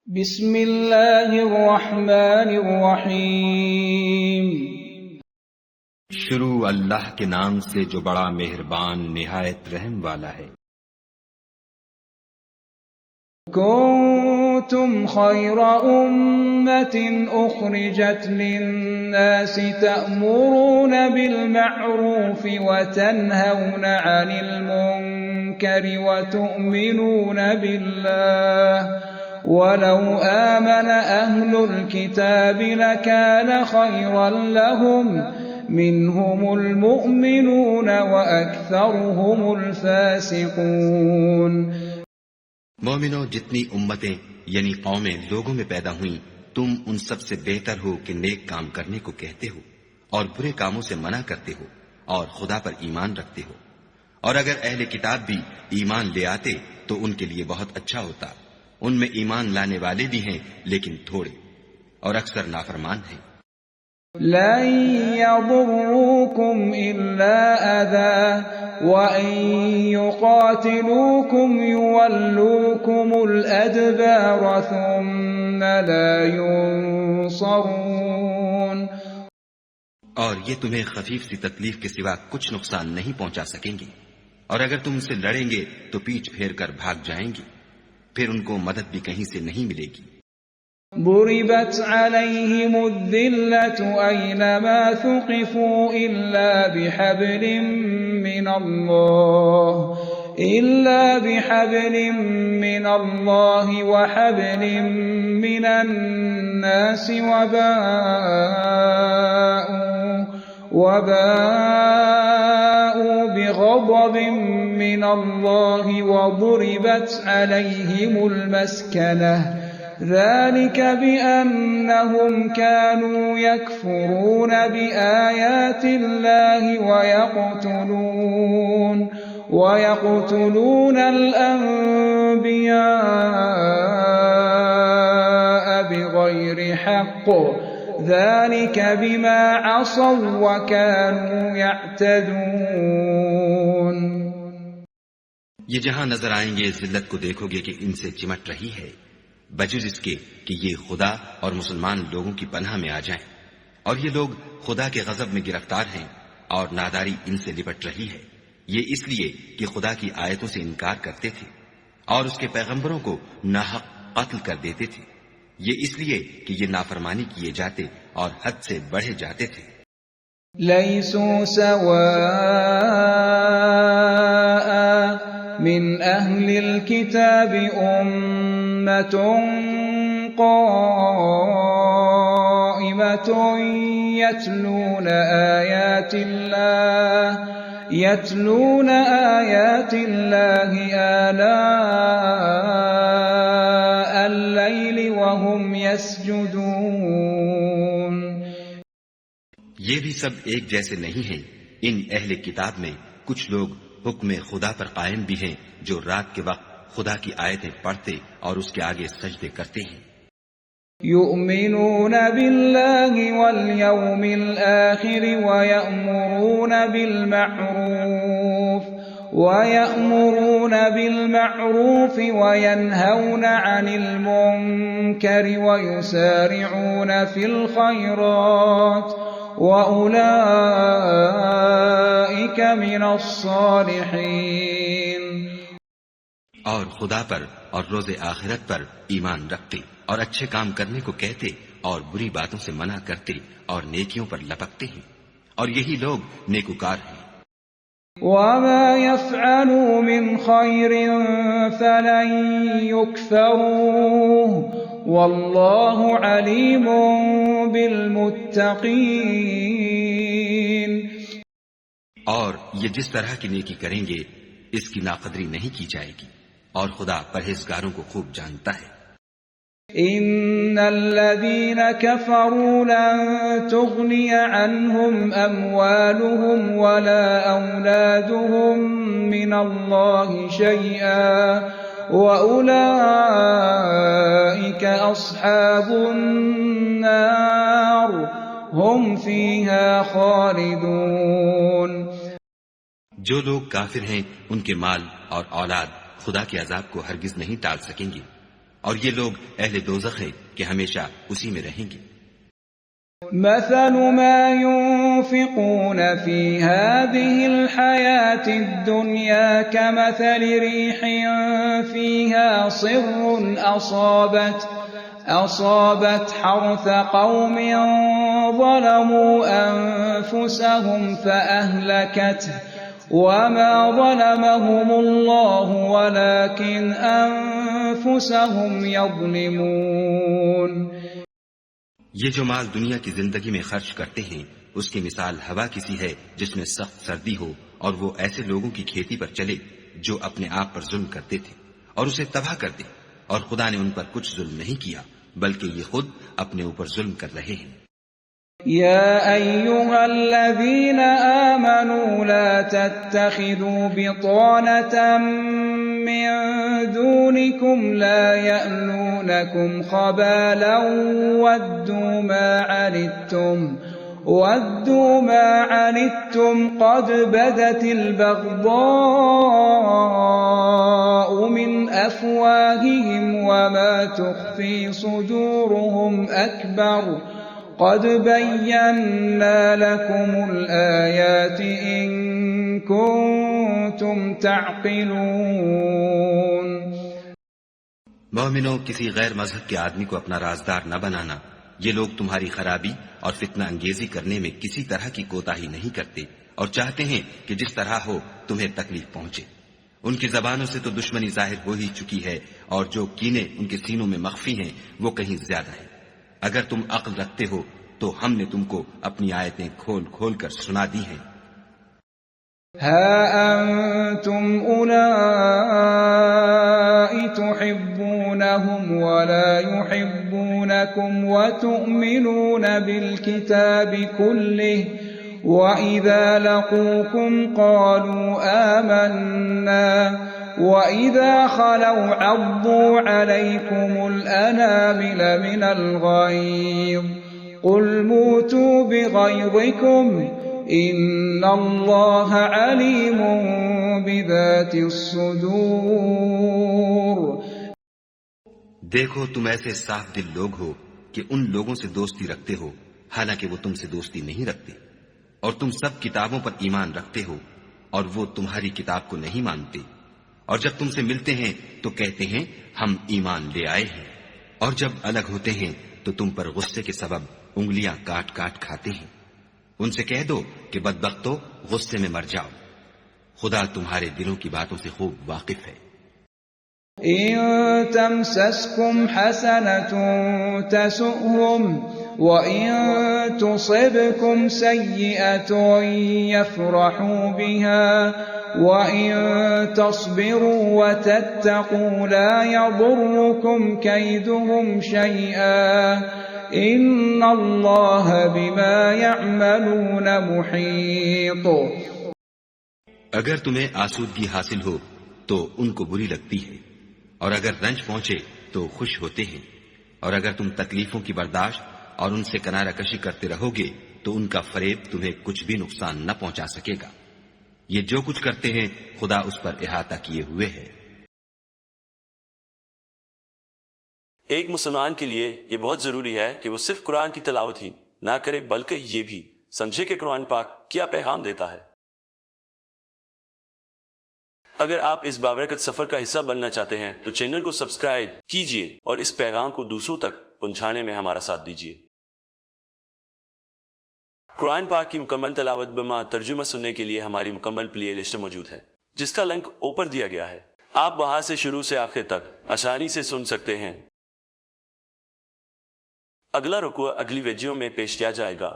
بسم اللہ الرحمن الرحیم۔ شروع اللہ کے نام سے جو بڑا مہربان نہایت رحم والا ہے۔ کنتم خیر امت اخرجت للناس تأمرون بالمعروف وتنہون عن المنکر وتؤمنون باللہ وَلَوْ آمَنَ أَهْلُ الْكِتَابِ لَكَانَ خَيْرًا لَهُمْ مِنْهُمُ الْمُؤْمِنُونَ وَأَكْثَرُهُمُ الْفَاسِقُونَ۔ مومنو، جتنی امتیں یعنی قومیں لوگوں میں پیدا ہوئیں، تم ان سب سے بہتر ہو کہ نیک کام کرنے کو کہتے ہو اور برے کاموں سے منع کرتے ہو اور خدا پر ایمان رکھتے ہو، اور اگر اہل کتاب بھی ایمان لے آتے تو ان کے لیے بہت اچھا ہوتا۔ ان میں ایمان لانے والے بھی ہیں لیکن تھوڑے، اور اکثر نافرمان ہیں۔ لن يضروكم إلا أذى وإن يقاتلوكم يولوكم الأدبار ثم لا ينصرون۔ اور یہ تمہیں خفیف سی تکلیف کے سوا کچھ نقصان نہیں پہنچا سکیں گے، اور اگر تم سے لڑیں گے تو پیچھ پھیر کر بھاگ جائیں گے، پھر ان کو مدد بھی کہیں سے نہیں ملے گی۔ ضربت عليهم الذلة أينما ثقفوا إلا بحبل من الله وحبل من الناس وباءوا بغضب من الله وضربت عليهم المسكنة ذلك بأنهم كانوا يكفرون بآيات الله ويقتلون الأنبياء بغير حق ذلك بما عصوا وكانوا يعتدون۔ یہ جہاں نظر آئیں گے ذلت کو دیکھو گے کہ ان سے چمٹ رہی ہے، بجز اس کے کہ یہ خدا اور مسلمان لوگوں کی پناہ میں آ جائیں، اور یہ لوگ خدا کے غضب میں گرفتار ہیں اور ناداری ان سے لپٹ رہی ہے۔ یہ اس لیے کہ خدا کی آیتوں سے انکار کرتے تھے اور اس کے پیغمبروں کو ناحق قتل کر دیتے تھے، یہ اس لیے کہ یہ نافرمانی کیے جاتے اور حد سے بڑھے جاتے تھے۔ لیسوا سواء من اہل الكتاب امة قائمة يتلون آيات الله آلاء الليل وهم يسجدون۔ یہ بھی سب ایک جیسے نہیں ہیں۔ ان اہل کتاب میں کچھ لوگ حکم خدا پر قائم بھی ہیں، جو رات کے وقت خدا کی آیتیں پڑھتے اور اس کے آگے سجدے کرتے ہیں۔ یؤمنون باللہ والیوم الآخر ویأمرون بالمعروف وینہون عن المنکر ویسارعون فی الخیرات وَأُولَئِكَ مِنَ الصَّالِحِينَ۔ اور خدا پر اور روز آخرت پر ایمان رکھتے اور اچھے کام کرنے کو کہتے اور بری باتوں سے منع کرتے اور نیکیوں پر لپکتے ہیں، اور یہی لوگ نیکوکار ہیں۔ وَمَا يَفْعَلُوا مِنْ خَيْرٍ فَلَنْ يُكْفَرُوهُ وَاللَّهُ عَلِيمٌ بِالْمُتَّقِينَ۔ اور یہ جس طرح کی نیکی کریں گے اس کی ناقدری نہیں کی جائے گی، اور خدا پرہیزگاروں کو خوب جانتا ہے۔ ان الذين كفروا لن تغني عنهم اموالهم ولا اولادهم من الله شيئا واولئك اصحاب النار هم فيها خالدون۔ جو لوگ کافر ہیں ان کے مال اور اولاد خدا کے عذاب کو ہرگز نہیں ٹال سکیں گے، اور یہ لوگ اہل دوزخ ہیں کہ ہمیشہ اسی میں رہیں گے۔ مثل ما ينفقون في هذه الحياة الدنيا كمثل ريح فيها صر أصابت حرث قوم ظلموا أنفسهم فأهلكته وما ظلمهم الله ولكن أنفسهم يظلمون۔ یہ جو مال دنیا کی زندگی میں خرچ کرتے ہیں اس کی مثال ہوا کسی ہے جس میں سخت سردی ہو اور وہ ایسے لوگوں کی کھیتی پر چلے جو اپنے آپ پر ظلم کرتے تھے اور اسے تباہ کر دے، اور خدا نے ان پر کچھ ظلم نہیں کیا بلکہ یہ خود اپنے اوپر ظلم کر رہے ہیں۔ يا أيها الذين آمنوا لا تتخذوا بطانة من دونكم لا يألونكم خبالا ودوا ما عنتم قد بدت البغضاء من أفواههم وما تخفي صدورهم أكبر قد بينا لكم الآيات إن كنتم تعقلون۔ مومنوں، کسی غیر مذہب کے آدمی کو اپنا رازدار نہ بنانا، یہ لوگ تمہاری خرابی اور فتنہ انگیزی کرنے میں کسی طرح کی کوتاہی نہیں کرتے اور چاہتے ہیں کہ جس طرح ہو تمہیں تکلیف پہنچے۔ ان کی زبانوں سے تو دشمنی ظاہر ہو ہی چکی ہے اور جو کینے ان کے سینوں میں مخفی ہیں وہ کہیں زیادہ ہیں۔ اگر تم عقل رکھتے ہو تو ہم نے تم کو اپنی آیتیں کھول کھول کر سنا دی ہیں۔ ها أنتم أولئك تحبونهم ولا يحبونكم وتؤمنون بالكتاب كله وإذا لقوكم قالوا آمنا وإذا خلوا عضوا عليكم الأنامل من الغيظ قل موتوا بغيظكم إن الله عليم بذات الصدور۔ دیکھو، تم ایسے صاف دل لوگ ہو کہ ان لوگوں سے دوستی رکھتے ہو حالانکہ وہ تم سے دوستی نہیں رکھتے، اور تم سب کتابوں پر ایمان رکھتے ہو اور وہ تمہاری کتاب کو نہیں مانتے، اور جب تم سے ملتے ہیں تو کہتے ہیں ہم ایمان لے آئے ہیں، اور جب الگ ہوتے ہیں تو تم پر غصے کے سبب انگلیاں کاٹ کاٹ کھاتے ہیں۔ ان سے کہہ دو کہ بدبختو غصے میں مر جاؤ، خدا تمہارے دلوں کی باتوں سے خوب واقف ہے۔ إن تمسسكم حسنة تسؤهم وإن تصبكم سيئة يفرحوا بها وإن تصبروا وتتقوا لا يضركم كيدهم شيئا إن الله بما يعملون محيط۔ اگر تمہیں آسودگی حاصل ہو تو ان کو بری لگتی ہے، اور اگر رنج پہنچے تو خوش ہوتے ہیں، اور اگر تم تکلیفوں کی برداشت اور ان سے کنارہ کشی کرتے رہو گے تو ان کا فریب تمہیں کچھ بھی نقصان نہ پہنچا سکے گا۔ یہ جو کچھ کرتے ہیں خدا اس پر احاطہ کیے ہوئے ہے۔ ایک مسلمان کے لیے یہ بہت ضروری ہے کہ وہ صرف قرآن کی تلاوت ہی نہ کرے بلکہ یہ بھی سمجھے کہ قرآن پاک کیا پیغام دیتا ہے۔ اگر آپ اس بابرکت سفر کا حصہ بننا چاہتے ہیں تو چینل کو سبسکرائب کیجئے اور اس پیغام کو دوسروں تک پہنچانے میں ہمارا ساتھ دیجئے۔ قرآن پاک کی مکمل تلاوت بما ترجمہ سننے کے لیے ہماری مکمل پلے لسٹ موجود ہے جس کا لنک اوپر دیا گیا ہے۔ آپ وہاں سے شروع سے آخر تک آسانی سے سن سکتے ہیں۔ اگلا رکوع اگلی ویڈیو میں پیش کیا جائے گا۔